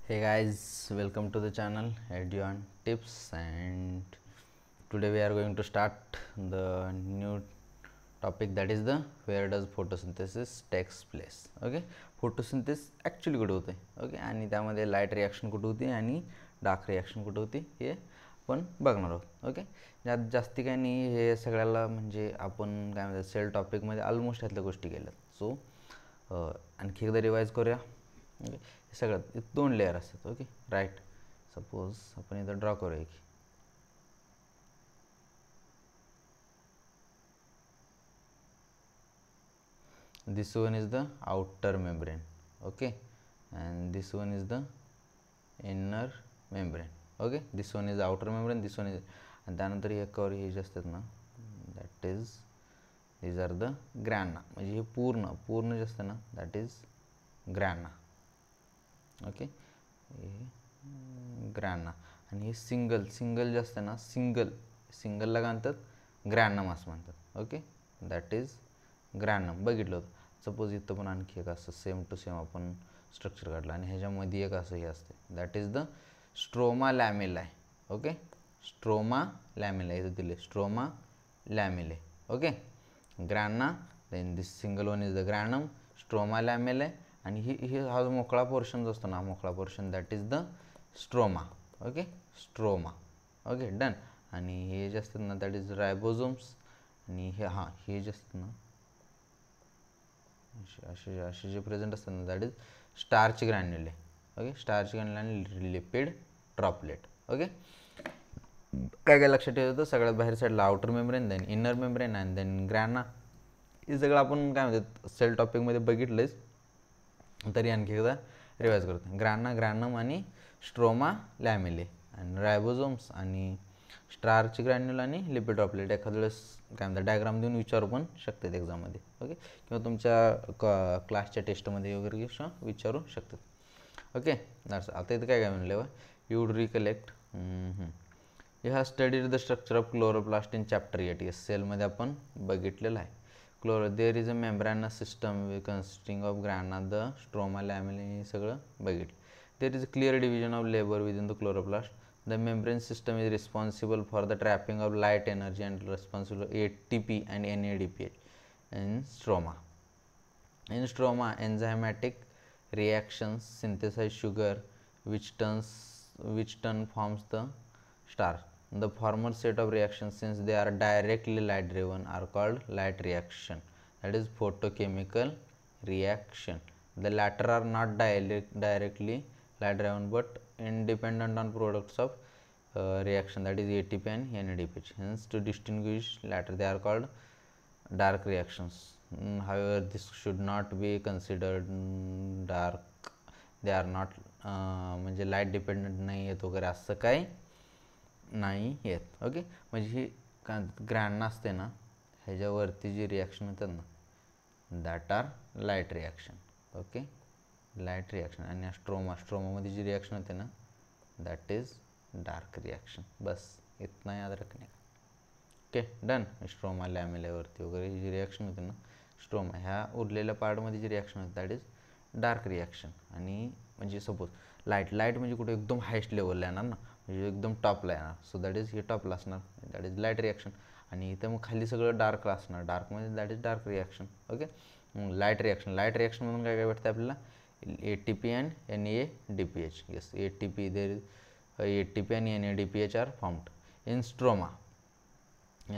Hey guys, welcome to the channel Eduan Tips, and today we are going to start the new topic, that is the where does photosynthesis takes place. Okay, photosynthesis actually कुठे होते, okay, आणि त्यामध्ये light reaction कुठे होती आणि dark reaction कुठे होती हे आपण बघणार आहोत. ओके, यात जास्ती काही नाही, हे सगळ्याला म्हणजे आपण काय म्हणतात सेल टॉपिकमध्ये ऑलमोस्ट ह्यातल्या गोष्टी केल्यात. सो आणखी एकदा रिवाईज करूया. ओके, सगळ्यात दोन लेअर असतात. Okay, right. सपोज आपण इथं ड्रॉ करूया की this one is the outer membrane, okay, and this one is the inner membrane. Okay, this one is the outer membrane, this one is, आणि त्यानंतर हे कवर हे जे असतात ना, that is these are the grana, म्हणजे हे पूर्ण जे असतं ना दॅट इज ग्रॅना. ओके, ग्रॅना. आणि हे सिंगल जे असतं ना, सिंगलला काय म्हणतात, ग्रॅनम असं म्हणतात. Okay, that is granum. बघितलं होतं. सपोज इथं पण आणखी एक असं सेम टू सेम आपण स्ट्रक्चर काढलं आणि ह्याच्यामध्ये एक असं हे असते, that is the stroma lamella. Okay, stroma lamella इथं दिले, stroma lamellae. Okay, grana, then this single one is the granum, stroma lamellae, आणि ही हा जो मोकळा पोर्शन जो असतो ना, मोकळा portion that is the stroma. Okay, stroma. Okay, done. आणि हे जे असतात ना दॅट इज रायबोझोम्स, आणि हे जे असतात ना असे जे प्रेझेंट असतात ना that is starch granule. Okay, starch granule आणि लिपिड ड्रॉपलेट. ओके, काय लक्षात ठेवायचं, सगळ्यात बाहेर साईडला outer membrane, then inner membrane, and then grana. हे सगळं आपण काय म्हणतात सेल टॉपिकमध्ये बघितलंच, तरी आणखी एकदा रिवाईज करतो. ग्रॅनम आणि स्ट्रोमा लॅमेले, आणि रायबोझोम्स आणि स्टार्च ग्रॅन्युल आणि लिपिड ड्रॉपलेट. एखाद्या वेळेस काय म्हणतात डायग्राम देऊन विचारू पण शकतात एक्झाममध्ये. ओके, किंवा तुमच्या क्लासच्या टेस्टमध्ये वगैरे विचारू शकतात. Okay, that's. आता इथं काय म्हणलं, you would recollect, you have studied the structure of chloroplast in chapter 8. एस सेलमध्ये आपण बघितलेलं आहे. There is a membranous system consisting of grana, the stroma lamellae, सगळं बघितलं. There is a clear division of labour within the chloroplast. The membrane system is responsible for the trapping of light energy and responsible for ATP and NADPH in stroma. In stroma, enzymatic reactions synthesize sugar, which forms the starch. The former set of reactions, since they are directly light driven, are called light reaction, that is photochemical reaction. The latter are not directly light driven but independent on products of reaction, that is ATP and NADPH. Hence, to distinguish latter, they are called dark reactions. However, this should not be considered dark. They are not म्हणजे light dependent नाही आहेत वगैरे असं काही नाही आहेत. Okay, म्हणजे ही ग्रॅना असते ना, ह्याच्यावरती जी रिॲक्शन होतात ना that are light reaction. Okay, light reaction. आणि स्ट्रोमामध्ये जी रिॲक्शन होते ना दॅट इज डार्क रिॲक्शन. बस इतना याद रखने. Okay, done. स्ट्रोमा लॅमेल्यावरती वगैरे जी रिॲक्शन होते ना, स्ट्रोमा ह्या उरलेल्या पार्टमध्ये जी रिॲक्शन होते दॅट इज डार्क रिॲक्शन. आणि म्हणजे सपोज लाईट म्हणजे कुठे एकदम हायस्ट लेवलला येणार ना, म्हणजे एकदम टॉपला येणार, सो दॅट इज हे टॉपला असणार, दॅट इज लाईट रिॲक्शन. आणि इथं मग खाली सगळं डार्कला असणार, डार्कमध्ये that is dark reaction. Okay, light reaction म्हणून काय भेटतं आपल्याला, ATP and NADPH. Yes, ATP, there is ATP and NADPH are formed in stroma.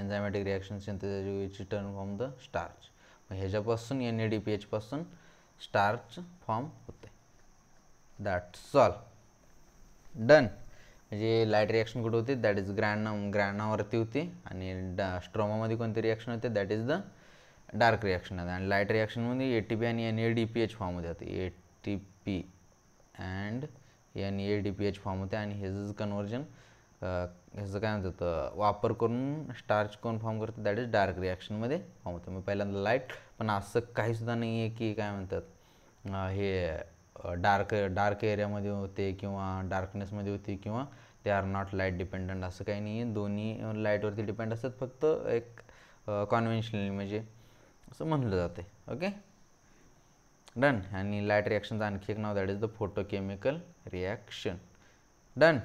Enzymatic reaction synthesis which turn from the starch. ह्याच्यापासून NADPH पासून स्टार्च फॉर्म होते. That's all. Done. म्हणजे light reaction कुठे होती, दॅट इज ग्रॅनावरती होती, आणि स्ट्रोमामध्ये कोणती reaction होते, that is the dark reaction आहे. आणि लाईट रिॲक्शनमध्ये ATP आणि NADPH फॉर्म होते. आता ATP अँड NADPH फॉर्म होते, आणि ह्याचं कन्व्हर्जन ह्याचं काय म्हणतात वापर करून स्टार्च कोण फॉर्म करते, दॅट इज डार्क रिॲक्शनमध्ये फॉर्म होते. मग पहिल्यांदा लाईट, पण असं काहीसुद्धा नाही आहे की काय म्हणतात हे डार्क एरियामध्ये होते किंवा डार्कनेसमध्ये होते किंवा they are not light dependent, असं काही नाही आहे. दोन्ही लाईटवरती डिपेंड असतात, फक्त एक कॉन्व्हेन्शनली म्हणजे असं म्हणलं जाते. Okay, done. आणि लाईट रिॲक्शनचं आणखी एक नाव that is the photochemical reaction. Done.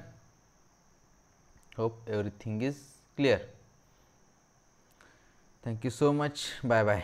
Hope everything is clear. Thank you so much. Bye bye.